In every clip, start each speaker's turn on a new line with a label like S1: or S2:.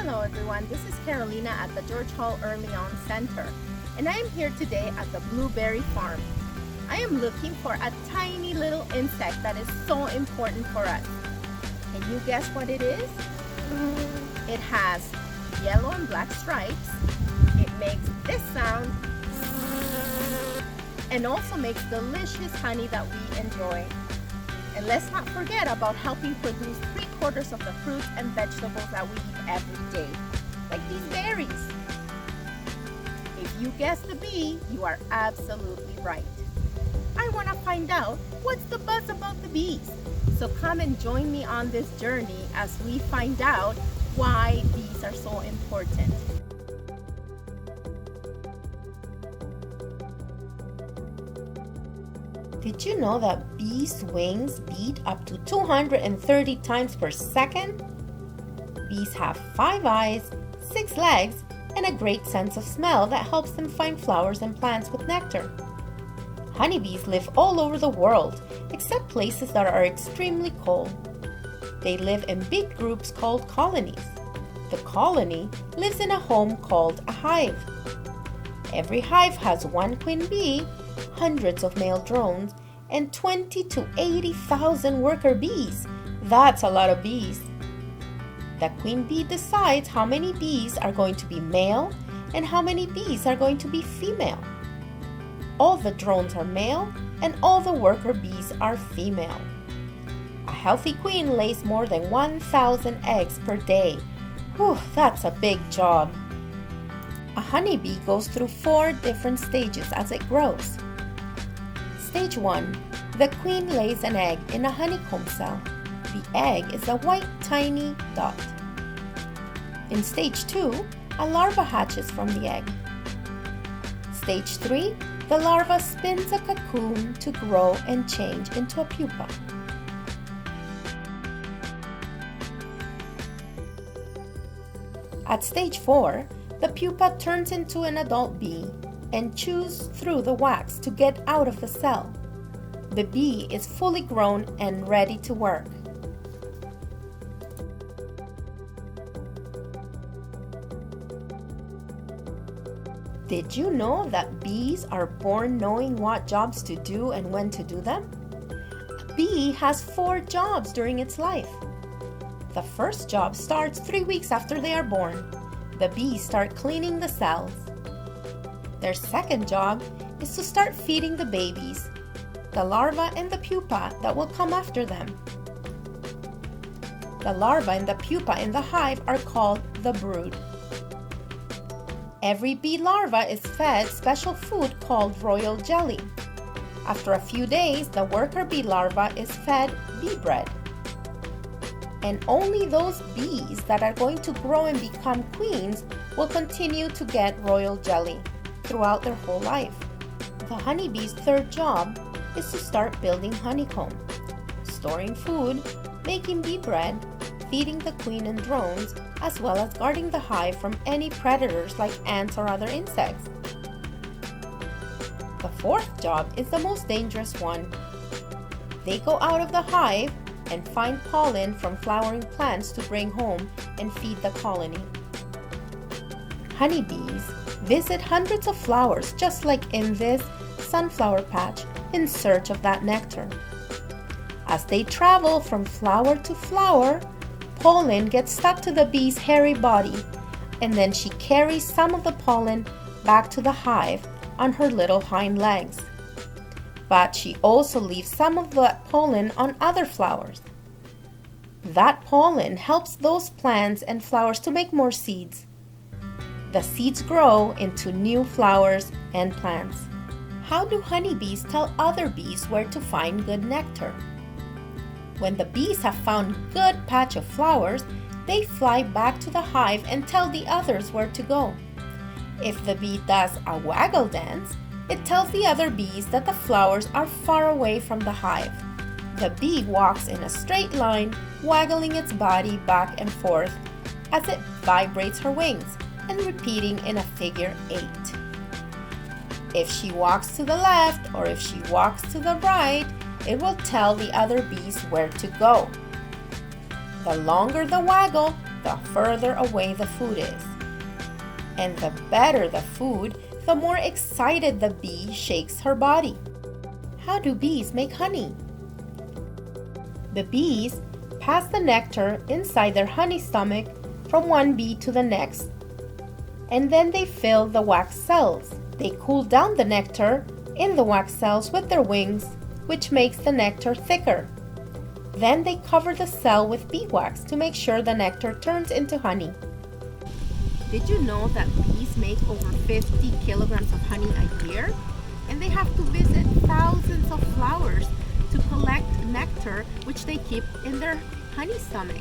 S1: Hello everyone, this is Carolina at the George Hall Early On Center, and I am here today at the blueberry farm. I am looking for a tiny little insect that is so important for us. Can you guess what it is? It has yellow and black stripes. It makes this sound and also makes delicious honey that we enjoy. And let's not forget about helping produce 3/4 of the fruits and vegetables that we eat every day, like these berries. If you guessed the bee, you are absolutely right. I want to find out what's the buzz about the bees. So come and join me on this journey as we find out why bees are so important. Did you know that bees' wings beat up to 230 times per second? Bees have 5 eyes, 6 legs, and a great sense of smell that helps them find flowers and plants with nectar. Honeybees live all over the world, except places that are extremely cold. They live in big groups called colonies. The colony lives in a home called a hive. Every hive has one queen bee, hundreds of male drones, and 20 to 80,000 worker bees. That's a lot of bees. The queen bee decides how many bees are going to be male and how many bees are going to be female. All the drones are male and all the worker bees are female. A healthy queen lays more than 1,000 eggs per day. Whew, that's a big job. A honeybee goes through 4 different stages as it grows. Stage 1. The queen lays an egg in a honeycomb cell. The egg is a white tiny dot. In stage 2, a larva hatches from the egg. Stage 3, the larva spins a cocoon to grow and change into a pupa. At stage 4, the pupa turns into an adult bee and chews through the wax to get out of the cell. The bee is fully grown and ready to work. Did you know that bees are born knowing what jobs to do and when to do them? A bee has 4 jobs during its life. The first job starts 3 weeks after they are born. The bees start cleaning the cells. Their second job is to start feeding the babies, the larva and the pupa that will come after them. The larva and the pupa in the hive are called the brood. Every bee larva is fed special food called royal jelly. After a few days, the worker bee larva is fed bee bread. And only those bees that are going to grow and become queens will continue to get royal jelly throughout their whole life. The honeybee's third job is to start building honeycomb, storing food, making bee bread, feeding the queen and drones, as well as guarding the hive from any predators like ants or other insects. The fourth job is the most dangerous one. They go out of the hive and find pollen from flowering plants to bring home and feed the colony. Honeybees visit hundreds of flowers just like in this sunflower patch in search of that nectar. As they travel from flower to flower, pollen gets stuck to the bee's hairy body, and then she carries some of the pollen back to the hive on her little hind legs. But she also leaves some of the pollen on other flowers. That pollen helps those plants and flowers to make more seeds. The seeds grow into new flowers and plants. How do honeybees tell other bees where to find good nectar? When the bees have found a good patch of flowers, they fly back to the hive and tell the others where to go. If the bee does a waggle dance, it tells the other bees that the flowers are far away from the hive. The bee walks in a straight line, waggling its body back and forth as it vibrates her wings and repeating in a figure 8. If she walks to the left or if she walks to the right, it will tell the other bees where to go. The longer the waggle, the further away the food is. And the better the food, the more excited the bee shakes her body. How do bees make honey? The bees pass the nectar inside their honey stomach from one bee to the next, and then they fill the wax cells. They cool down the nectar in the wax cells with their wings, which makes the nectar thicker. Then they cover the cell with beeswax to make sure the nectar turns into honey. Did you know that bees make over 50 kilograms of honey a year? And they have to visit thousands of flowers to collect nectar, which they keep in their honey stomach.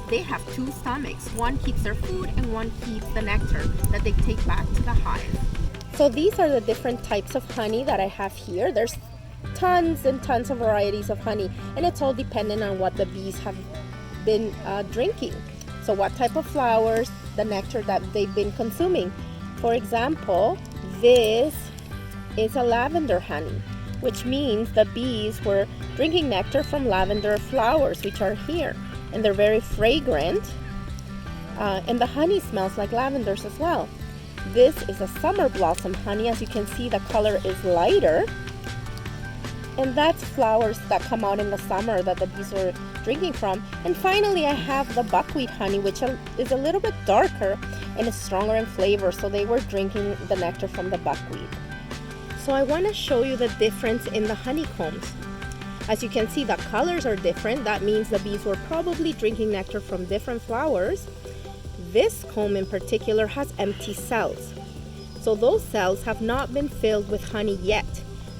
S1: They have two stomachs. One keeps their food and one keeps the nectar that they take back to the hive. So these are the different types of honey that I have here. There's tons and tons of varieties of honey, and it's all dependent on what the bees have been drinking. So what type of flowers, the nectar that they've been consuming. For example, this is a lavender honey, which means the bees were drinking nectar from lavender flowers, which are here, and they're very fragrant, and the honey smells like lavenders as well. This is a summer blossom honey. As you can see, the color is lighter, and that's flowers that come out in the summer that the bees are drinking from. And finally, I have the buckwheat honey, which is a little bit darker and is stronger in flavor, so they were drinking the nectar from the buckwheat. So I want to show you the difference in the honeycombs. As you can see, the colors are different. That means the bees were probably drinking nectar from different flowers. This comb in particular has empty cells. So those cells have not been filled with honey yet.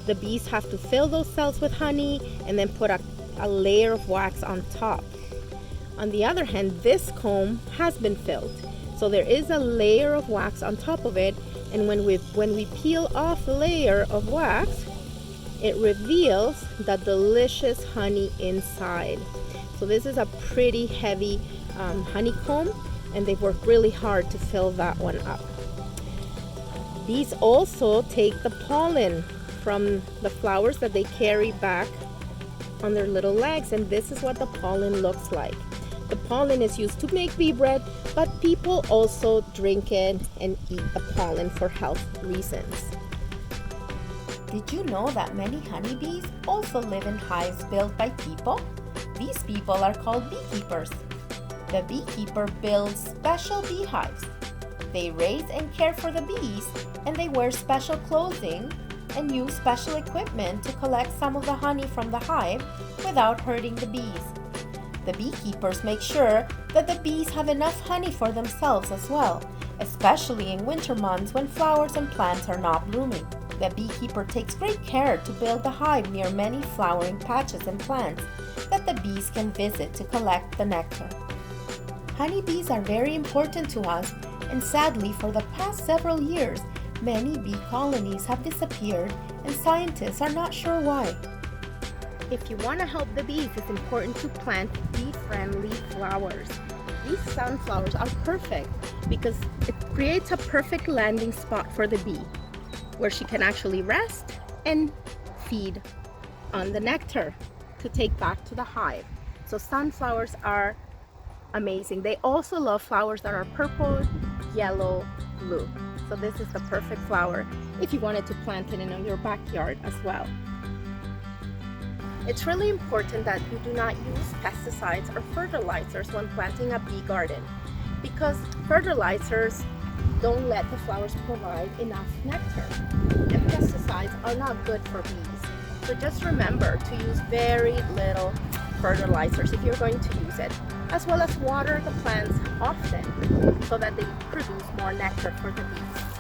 S1: The bees have to fill those cells with honey and then put a layer of wax on top. On the other hand, this comb has been filled. So there is a layer of wax on top of it, and when we peel off the layer of wax, it reveals the delicious honey inside. So this is a pretty heavy honeycomb, and they've worked really hard to fill that one up. Bees also take the pollen from the flowers that they carry back on their little legs, and this is what the pollen looks like. The pollen is used to make bee bread, but people also drink it and eat the pollen for health reasons. Did you know that many honeybees also live in hives built by people? These people are called beekeepers. The beekeeper builds special beehives. They raise and care for the bees, and they wear special clothing and use special equipment to collect some of the honey from the hive without hurting the bees. The beekeepers make sure that the bees have enough honey for themselves as well, especially in winter months when flowers and plants are not blooming. The beekeeper takes great care to build the hive near many flowering patches and plants that the bees can visit to collect the nectar. Honeybees are very important to us, and sadly, for the past several years, many bee colonies have disappeared, and scientists are not sure why. If you want to help the bees, it's important to plant bee-friendly flowers. These sunflowers are perfect because it creates a perfect landing spot for the bee, where she can actually rest and feed on the nectar to take back to the hive. So sunflowers are amazing. They also love flowers that are purple, yellow, blue. So this is the perfect flower if you wanted to plant it in your backyard as well. It's really important that you do not use pesticides or fertilizers when planting a bee garden, because fertilizers don't let the flowers provide enough nectar, and pesticides are not good for bees. So just remember to use very little fertilizers if you're going to use it, as well as water the plants often so that they produce more nectar for the bees.